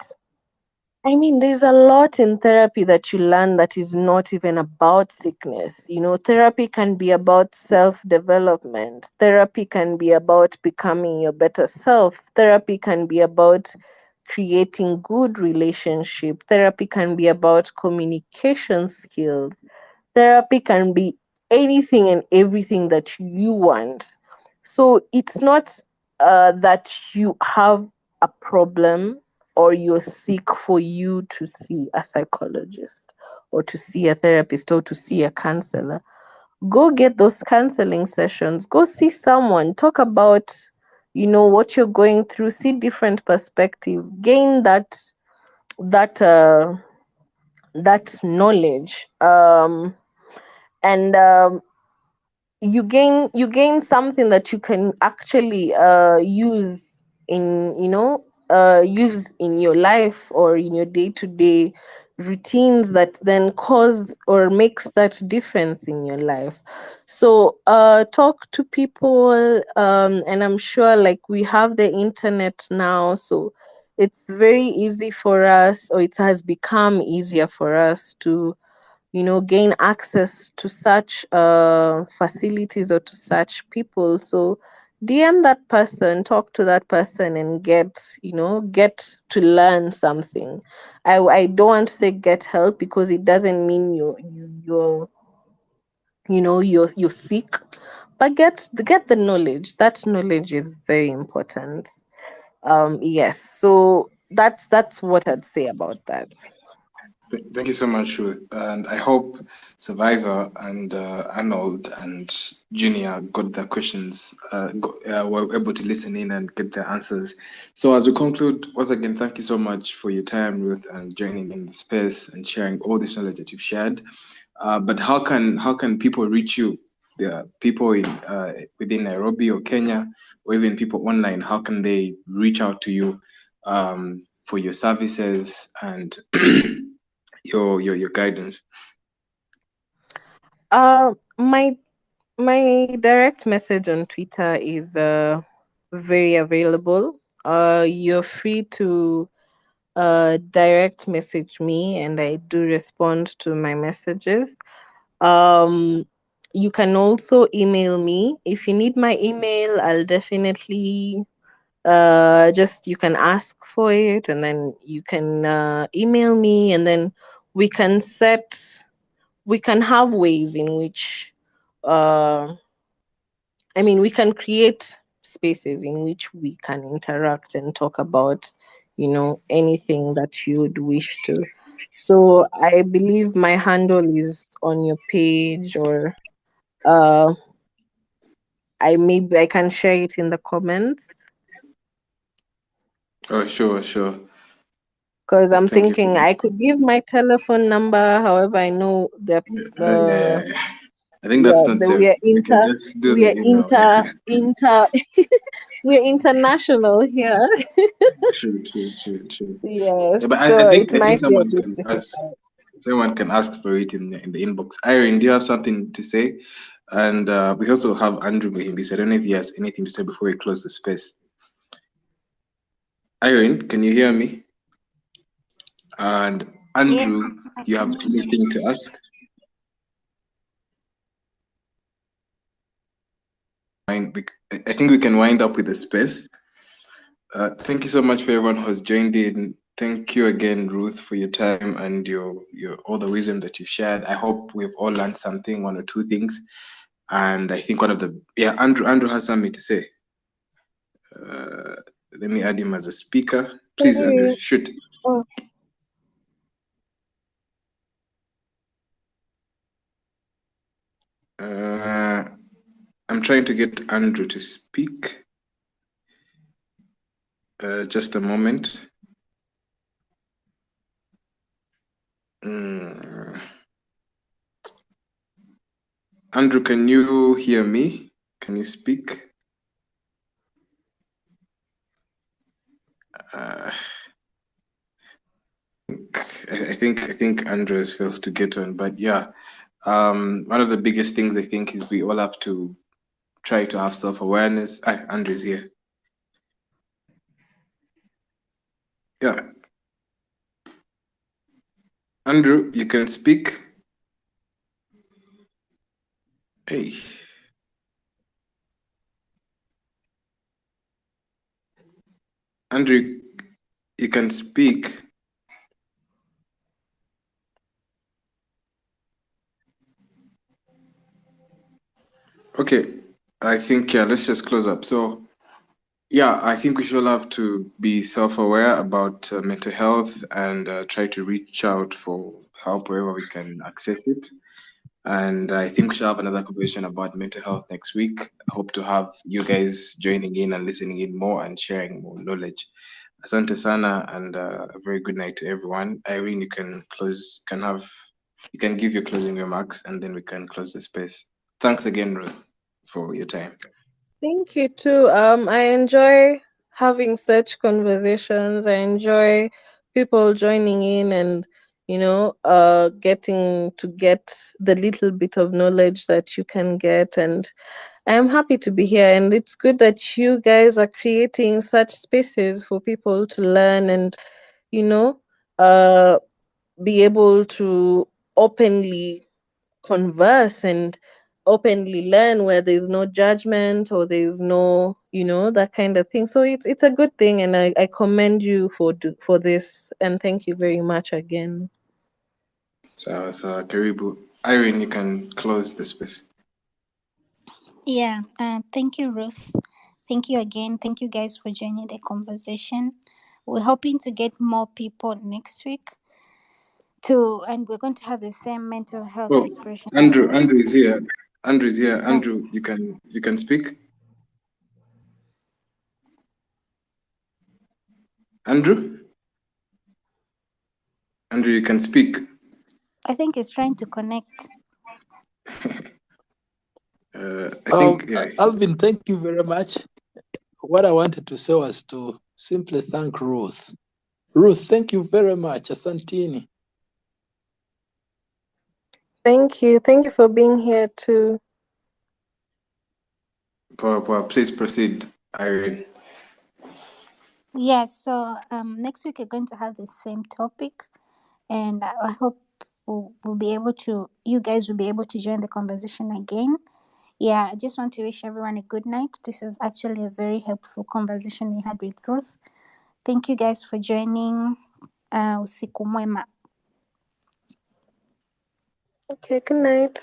I mean, there's a lot in therapy that you learn that is not even about sickness. Therapy can be about self development. Therapy can be about becoming your better self. Therapy can be about creating good relationship. Therapy can be about communication skills. Therapy can be anything and everything that you want. So it's not that you have a problem or you're sick for you to see a psychologist or to see a therapist or to see a counselor, go get those counseling sessions. Go see someone. Talk about, what you're going through. See different perspective. Gain that that knowledge. And you gain something that you can actually use in use in your life or in your day-to-day routines that then cause or makes that difference in your life. So talk to people, and I'm sure like we have the internet now, so it's very easy for us, or it has become easier for us to gain access to such facilities or to such people. So DM that person, talk to that person, and get to learn something. I don't want to say get help, because it doesn't mean you're sick, but get the knowledge. That knowledge is very important. Yes, so that's what I'd say about that. Thank you so much, Ruth. And I hope Survivor and Arnold and Junior got their questions, were able to listen in and get their answers. So as we conclude, once again, thank you so much for your time, Ruth, and joining in the space and sharing all this knowledge that you've shared. But how can people reach you? There are people within Nairobi or Kenya, or even people online. How can they reach out to you for your services and your guidance? My direct message on Twitter is very available. You're free to direct message me, and I do respond to my messages. Um, you can also email me. If you need my email, I'll definitely just you can ask for it, and then you can email me, and then we can have ways in which we can create spaces in which we can interact and talk about, anything that you would wish to. So I believe my handle is on your page, or uh, I can share it in the comments, Oh, sure. because I'm Thank you so thinking much. I could give my telephone number. However, I know that Yeah. I think that's yeah, not that safe. We can just do the email. Yeah. we're international here. True. Yeah, Yes, but I so think it I think might be a someone bit can ask. difficult. Someone can ask for it in the inbox. Irene, do you have something to say? And we also have Andrew Muhimbis. I don't know if he has anything to say before we close the space. Irene, can you hear me? And Yes, Andrew, I do you have can hear. anything to ask? I think we can wind up with the space. Thank you so much for everyone who has joined in. Thank you again, Ruth, for your time and your all the wisdom that you shared. I hope we've all learned something, one or two things. And I think Andrew has something to say. Uh, Let me add him as a speaker. Please, Andrew, Sorry. shoot. Oh, I'm trying to get Andrew to speak. Just a moment. Andrew, can you hear me? Can you speak? I think Andrew has failed to get on, but yeah, one of the biggest things I think is we all have to try to have self-awareness. Andrew's here. Yeah, Andrew, you can speak. Hey, Andrew, you can speak. Okay, I think let's just close up. So Yeah, I think we should have to be self-aware about mental health and try to reach out for help wherever we can access it. And I think we should have another conversation about mental health next week. I hope to have you guys joining in and listening in more and sharing more knowledge. Asante sana, and a very good night to everyone. Irene, you can give your closing remarks, and then we can close the space. Thanks again, Ruth, for your time. Thank you too. I enjoy having such conversations. I enjoy people joining in and getting to get the little bit of knowledge that you can get. And I am happy to be here. And it's good that you guys are creating such spaces for people to learn and, you know, uh, be able to openly converse and openly learn where there's no judgment or there's no that kind of thing. So it's a good thing, and I commend you for this, and thank you very much again. So Karibu. Irene, you can close the space. Yeah. Thank you, Ruth. Thank you again. Thank you guys for joining the conversation. We're hoping to get more people next week and we're going to have the same mental health Oh, depression Andrew topics. is here. Andrew is here. Oh, Andrew, you can speak. Andrew, Andrew, you can speak. I think he's trying to connect. I think yeah. Alvin, thank you very much. What I wanted to say was to simply thank Ruth. Ruth, thank you very much. Asantini. Thank you for being here too. Please proceed, Irene. Yes. So next week we're going to have the same topic, and I hope we'll be able to. You guys will be able to join the conversation again. Yeah, I just want to wish everyone a good night. This was actually a very helpful conversation we had with Ruth. Thank you guys for joining. Usiku mwema. Okay, good night.